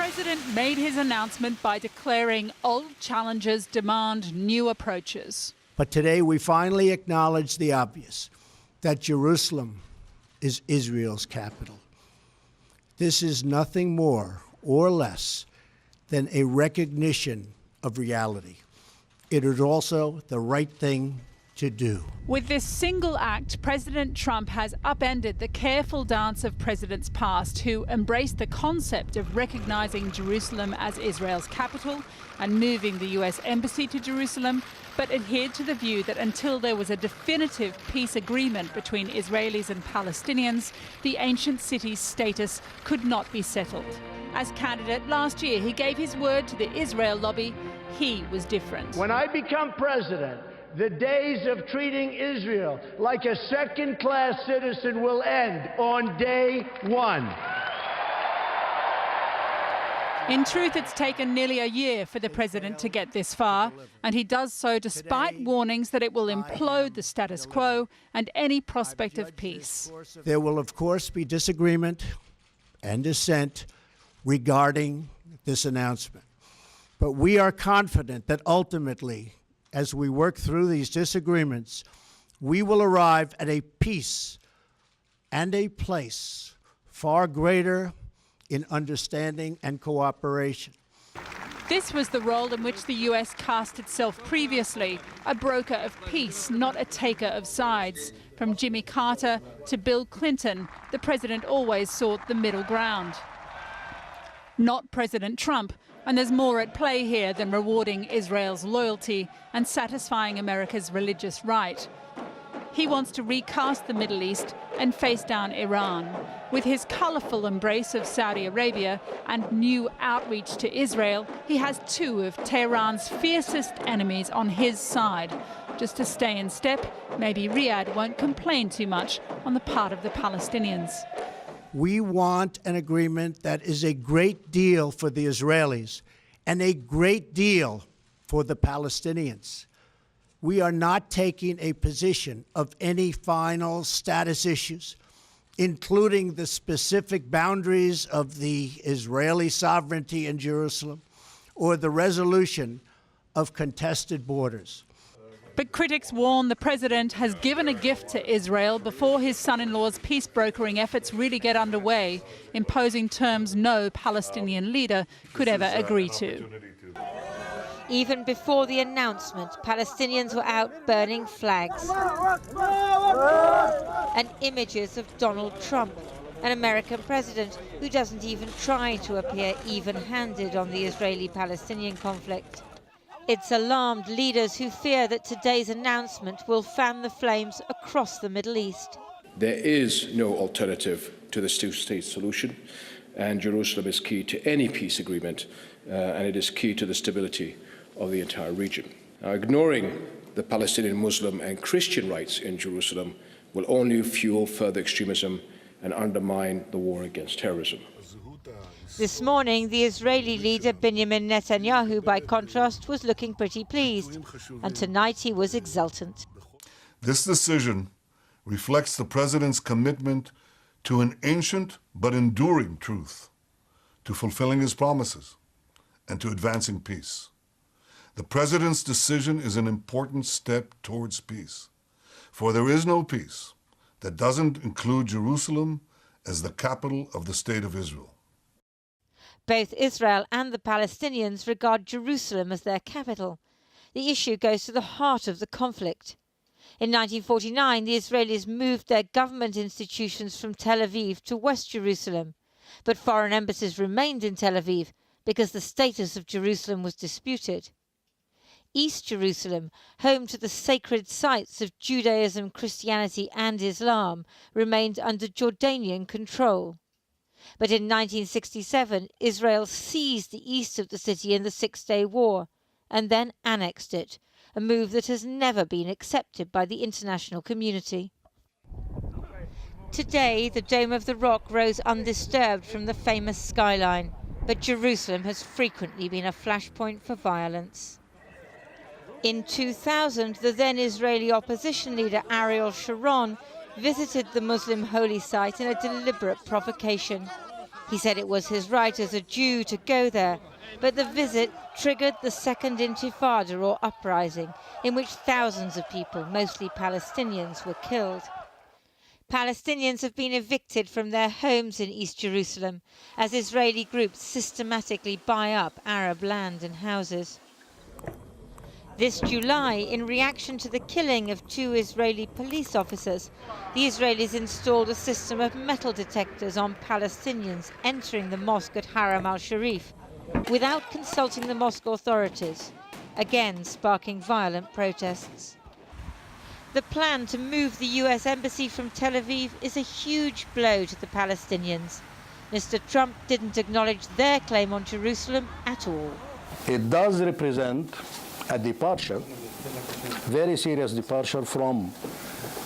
president made his announcement by declaring old challenges demand new approaches. But today we finally acknowledge the obvious, that Jerusalem is Israel's capital. This is nothing more or less than a recognition of reality. It is also the right thing to do. With this single act, President Trump has upended the careful dance of presidents past who embraced the concept of recognizing Jerusalem as Israel's capital and moving the US embassy to Jerusalem, but adhered to the view that until there was a definitive peace agreement between Israelis and Palestinians, the ancient city's status could not be settled. As candidate last year, he gave his word to the Israel lobby. He was different. When I become president, the days of treating Israel like a second-class citizen will end on day one. In truth, it's taken nearly a year for the president to get this far, and he does so despite warnings that it will implode the status quo and any prospect of peace. There will, of course, be disagreement and dissent regarding this announcement. But we are confident that ultimately, as we work through these disagreements, we will arrive at a peace and a place far greater in understanding and cooperation. This was the role in which the US cast itself previously, a broker of peace, not a taker of sides. From Jimmy Carter to Bill Clinton, the president always sought the middle ground. Not President Trump, and there's more at play here than rewarding Israel's loyalty and satisfying America's religious right. He wants to recast the Middle East and face down Iran. With his colourful embrace of Saudi Arabia and new outreach to Israel, he has two of Tehran's fiercest enemies on his side. Just to stay in step, maybe Riyadh won't complain too much on the part of the Palestinians. We want an agreement that is a great deal for the Israelis and a great deal for the Palestinians. We are not taking a position of any final status issues, including the specific boundaries of the Israeli sovereignty in Jerusalem or the resolution of contested borders. But critics warn the president has given a gift to Israel before his son-in-law's peace-brokering efforts really get underway, imposing terms no Palestinian leader could ever agree to. Even before the announcement, Palestinians were out burning flags and images of Donald Trump, an American president who doesn't even try to appear even-handed on the Israeli-Palestinian conflict. It's alarmed leaders who fear that today's announcement will fan the flames across the Middle East. There is no alternative to this two-state solution, and Jerusalem is key to any peace agreement, and it is key to the stability of the entire region. Now, ignoring the Palestinian Muslim and Christian rights in Jerusalem will only fuel further extremism and undermine the war against terrorism. This morning, the Israeli leader Benjamin Netanyahu, by contrast, was looking pretty pleased, and tonight he was exultant. This decision reflects the president's commitment to an ancient but enduring truth, to fulfilling his promises, and to advancing peace. The president's decision is an important step towards peace, for there is no peace that doesn't include Jerusalem as the capital of the State of Israel. Both Israel and the Palestinians regard Jerusalem as their capital. The issue goes to the heart of the conflict. In 1949, the Israelis moved their government institutions from Tel Aviv to West Jerusalem, but foreign embassies remained in Tel Aviv because the status of Jerusalem was disputed. East Jerusalem, home to the sacred sites of Judaism, Christianity and Islam, remained under Jordanian control. But in 1967, Israel seized the east of the city in the Six-Day War and then annexed it, a move that has never been accepted by the international community. Today, the Dome of the Rock rose undisturbed from the famous skyline, but Jerusalem has frequently been a flashpoint for violence. In 2000, the then Israeli opposition leader Ariel Sharon visited the Muslim holy site in a deliberate provocation. He said it was his right as a Jew to go there, but the visit triggered the Second Intifada, or uprising, in which thousands of people, mostly Palestinians, were killed. Palestinians have been evicted from their homes in East Jerusalem as Israeli groups systematically buy up Arab land and houses. This July, in reaction to the killing of 2 Israeli police officers, the Israelis installed a system of metal detectors on Palestinians entering the mosque at Haram al-Sharif without consulting the mosque authorities, again sparking violent protests. The plan to move the US embassy from Tel Aviv is a huge blow to the Palestinians. Mr. Trump didn't acknowledge their claim on Jerusalem at all. It does represent a departure, very serious departure from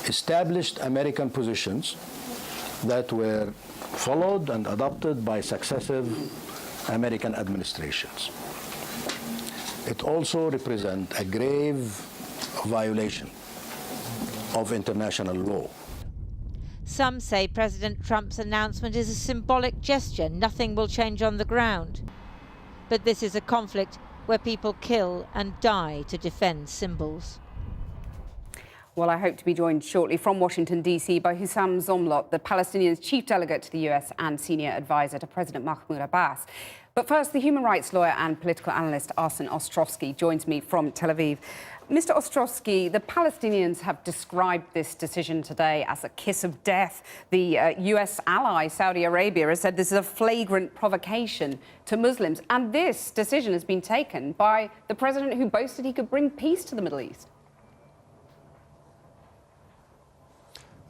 established American positions that were followed and adopted by successive American administrations. It also represents a grave violation of international law. Some say President Trump's announcement is a symbolic gesture. Nothing will change on the ground. But this is a conflict where people kill and die to defend symbols. Well, I hope to be joined shortly from Washington, D.C. by Hussam Zomlot, the Palestinians' chief delegate to the US and senior advisor to President Mahmoud Abbas. But first, the human rights lawyer and political analyst Arsen Ostrovsky joins me from Tel Aviv. Mr. Ostrovsky, the Palestinians have described this decision today as a kiss of death. The US ally, Saudi Arabia, has said this is a flagrant provocation to Muslims. And this decision has been taken by the president who boasted he could bring peace to the Middle East.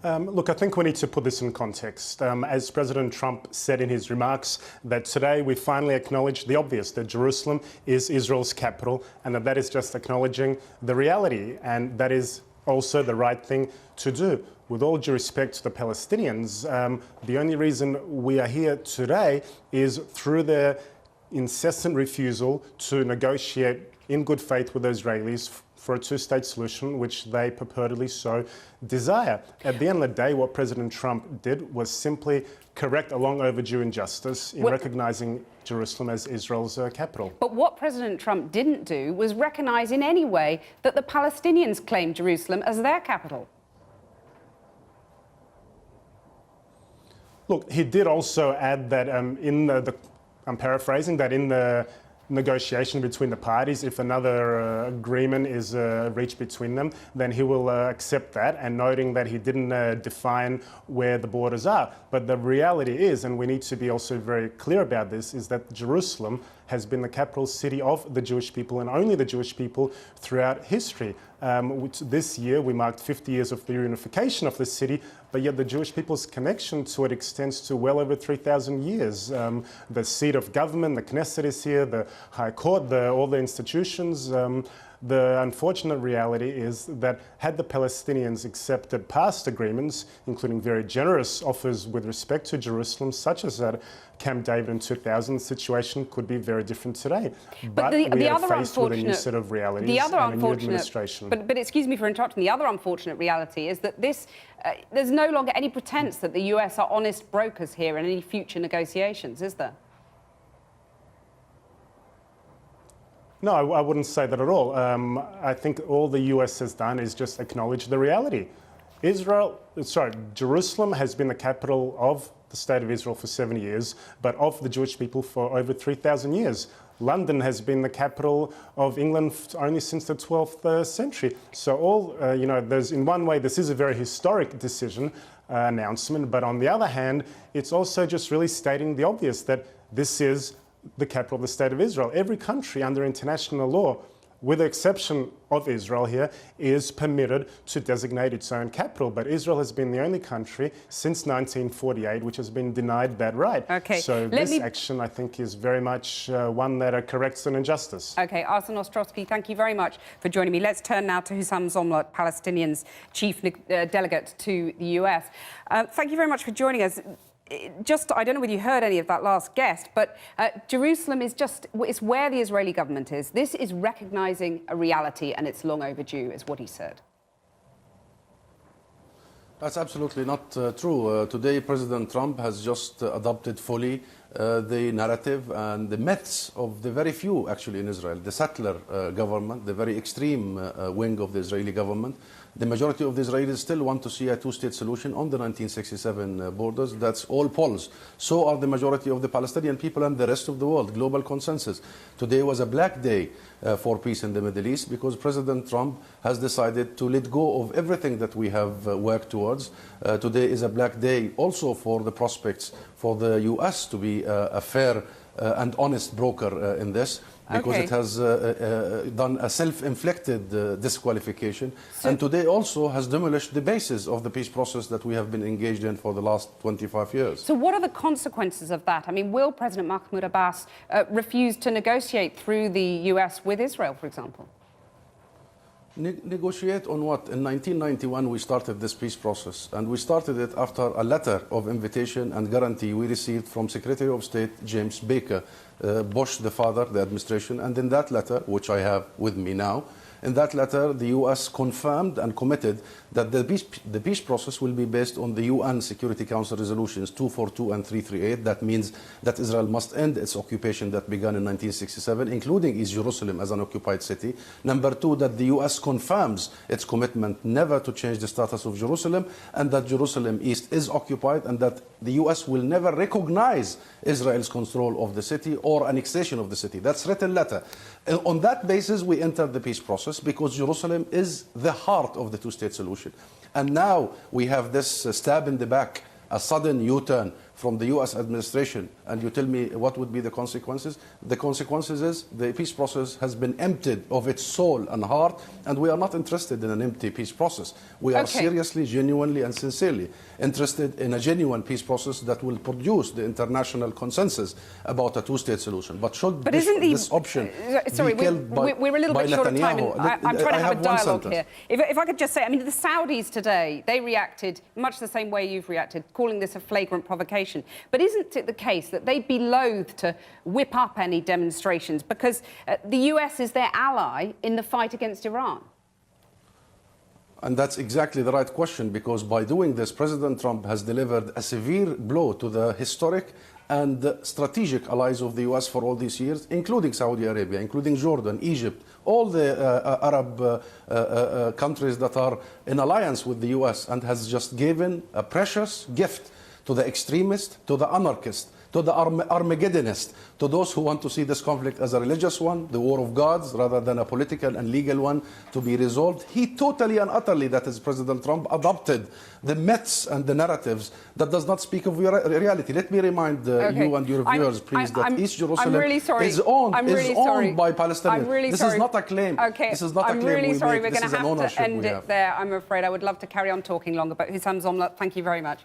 Look, I think we need to put this in context. As President Trump said in his remarks, that today we finally acknowledge the obvious, that Jerusalem is Israel's capital, and that is just acknowledging the reality, and that is also the right thing to do. With all due respect to the Palestinians, the only reason we are here today is through their incessant refusal to negotiate in good faith with the Israelis for a two-state solution, which they purportedly so desire. At the end of the day, what President Trump did was simply correct a long overdue injustice in recognizing Jerusalem as Israel's capital. But what President Trump didn't do was recognize in any way that the Palestinians claim Jerusalem as their capital. Look, he did also add that I'm paraphrasing, that in the negotiation between the parties, if another agreement is reached between them, then he will accept that, and noting that he didn't define where the borders are. But the reality is, and we need to be also very clear about this, is that Jerusalem has been the capital city of the Jewish people, and only the Jewish people, throughout history. This year we marked 50 years of the reunification of the city, but yet the Jewish people's connection to it extends to well over 3,000 years. The seat of government, the Knesset is here, the High Court, all the institutions. The unfortunate reality is that had the Palestinians accepted past agreements, including very generous offers with respect to Jerusalem, such as at Camp David in 2000, the situation could be very different today. But we are faced with a new set of realities and a new administration. But excuse me for interrupting. The other unfortunate reality is that there's no longer any pretense that the US are honest brokers here in any future negotiations, is there? No, I wouldn't say that at all. I think all the US has done is just acknowledge the reality. Jerusalem has been the capital of the State of Israel for 70 years, but of the Jewish people for over 3,000 years. London has been the capital of England only since the 12th century. So there's, in one way, this is a very historic decision, announcement, but on the other hand, it's also just really stating the obvious, that this is the capital of the State of Israel. Every country under international law, with the exception of Israel here, is permitted to designate its own capital. But Israel has been the only country since 1948 which has been denied that right. Okay. So this action, I think, is very much one that corrects an injustice. Okay, Arsen Ostrovsky, thank you very much for joining me. Let's turn now to Hussam Zomlot, Palestinians' chief delegate to the US. Thank you very much for joining us. I don't know whether you heard any of that last guest, but Jerusalem is it's where the Israeli government is. This is recognising a reality, and it's long overdue, is what he said. That's absolutely not true. Today, President Trump has just adopted fully the narrative and the myths of the very few, actually, in Israel, the settler government, the very extreme wing of the Israeli government. The majority of the Israelis still want to see a two-state solution on the 1967 borders. That's all polls. So are the majority of the Palestinian people and the rest of the world. Global consensus. Today was a black day for peace in the Middle East because President Trump has decided to let go of everything that we have worked towards. Today is a black day also for the prospects for the U.S. to be a fair and honest broker in this, because it has done a self-inflicted disqualification, and today also has demolished the basis of the peace process that we have been engaged in for the last 25 years. So what are the consequences of that? I mean, will President Mahmoud Abbas refuse to negotiate through the US with Israel, for example? Negotiate on what? In 1991, we started this peace process, and we started it after a letter of invitation and guarantee we received from Secretary of State James Baker, Bush the father, the administration, and in that letter, which I have with me now, in that letter, the U.S. confirmed and committed that the peace process will be based on the UN Security Council resolutions 242 and 338. That means that Israel must end its occupation that began in 1967, including East Jerusalem as an occupied city. Number two, that the U.S. confirms its commitment never to change the status of Jerusalem, and that Jerusalem East is occupied, and that the U.S. will never recognize Israel's control of the city or annexation of the city. That's written letter. On that basis, we entered the peace process because Jerusalem is the heart of the two-state solution. And now we have this stab in the back, a sudden U-turn from the U.S. administration, and you tell me what would be the consequences? The consequences is the peace process has been emptied of its soul and heart, and we are not interested in an empty peace process. We are seriously, genuinely, and sincerely interested in a genuine peace process that will produce the international consensus about a two-state solution. But should this option be killed by we're a little bit short of time, and I'm trying to have a dialogue here. If I could just say, I mean, the Saudis today, they reacted much the same way you've reacted, calling this a flagrant provocation. But isn't it the case that they'd be loath to whip up any demonstrations because the US is their ally in the fight against Iran? And that's exactly the right question, because by doing this, President Trump has delivered a severe blow to the historic and strategic allies of the U.S. for all these years, including Saudi Arabia, including Jordan, Egypt, all the Arab countries that are in alliance with the U.S., and has just given a precious gift to the extremist, to the anarchist, to the Armageddonist, to those who want to see this conflict as a religious one, the war of gods, rather than a political and legal one to be resolved. He totally and utterly, that is President Trump, adopted the myths and the narratives that does not speak of reality. Let me remind you and your viewers, please, that East Jerusalem is owned by Palestinians. This is not a claim. This is not a claim we make. This is an ownership we have. I'm really sorry. We're going to have to end it there, I'm afraid. I would love to carry on talking longer, but Hussam Zomlot, thank you very much.